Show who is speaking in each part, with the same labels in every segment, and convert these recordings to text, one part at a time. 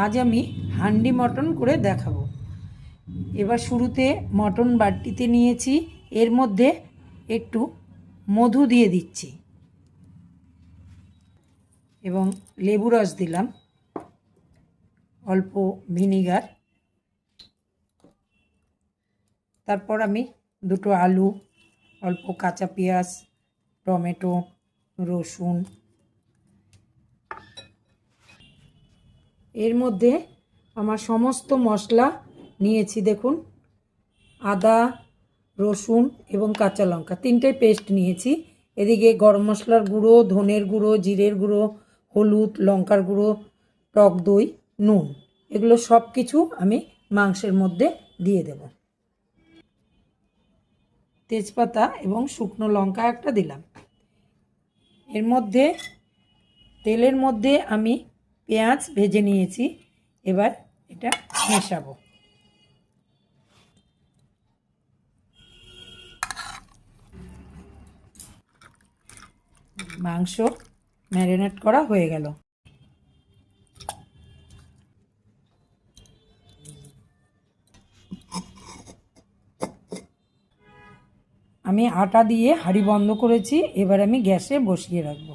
Speaker 1: আজ আমি হান্ডি মটন করে দেখাবো। এবার শুরুতে মটন বাটিতে নিয়েছি, এর মধ্যে একটু মধু দিয়ে দিচ্ছি এবং লেবু রস দিলাম, অল্প ভিনিগার। তারপর আমি দুটো আলু, অল্প কাঁচা পেঁয়াজ, টমেটো, রসুন, এর মধ্যে আমার সমস্ত মশলা নিয়েছি। দেখুন, আদা, রসুন এবং কাঁচা লঙ্কা তিনটে পেস্ট নিয়েছি। এদিকে গরম মশলার গুঁড়ো, ধনের গুঁড়ো, জিরের গুঁড়ো, হলুদ, লঙ্কার গুঁড়ো, টক দই, নুন, এগুলো সব কিছু আমি মাংসের মধ্যে দিয়ে দেব। তেজপাতা এবং শুকনো লঙ্কা একটা দিলাম। এর মধ্যে তেলের মধ্যে আমি পেঁয়াজ ভেজে নিয়েছি, এবার এটা মেশাবো। মাংস ম্যারিনেট করা হয়ে গেল। আমি আটা দিয়ে হাঁড়ি বন্ধ করেছি, এবার আমি গ্যাসে বসিয়ে রাখবো।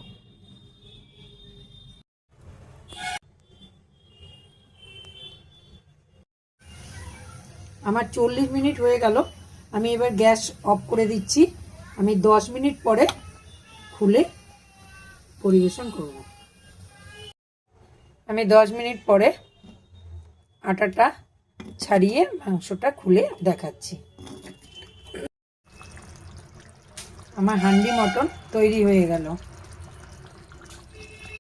Speaker 1: আমার 40 মিনিট হয়ে গেল, আমি এবার গ্যাস অফ করে দিচ্ছি। আমি 10 মিনিট পরে খুলে পরিবেশন করব। আমি 10 মিনিট পরে আটাটা ছাড়িয়ে মাংসটা খুলে দেখাচ্ছি। আমার হান্ডি মটন তৈরি হয়ে গেল।